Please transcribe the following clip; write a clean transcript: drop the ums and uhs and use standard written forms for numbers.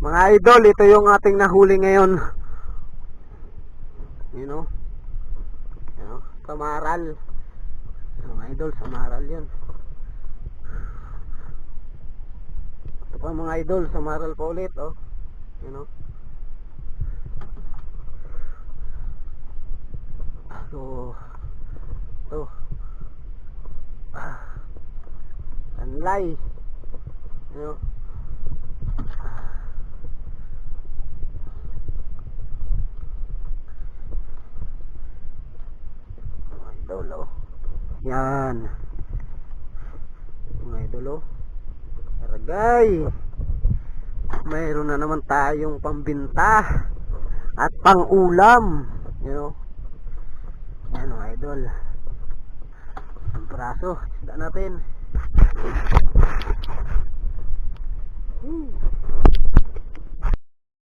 Mga idol, ito yung ating nahuli ngayon. You know? Samaral. Mga idol, samaral yun. Ito pa mga idol, samaral pa ulit, oh. You know? So, ito. Anlay. You know? Idol, oh. Yan. Mga idol, oh. Aragay. Mayroon na naman tayong pambinta at pang-ulam. You know? Yan, mga idol. Ang praso. Isda natin.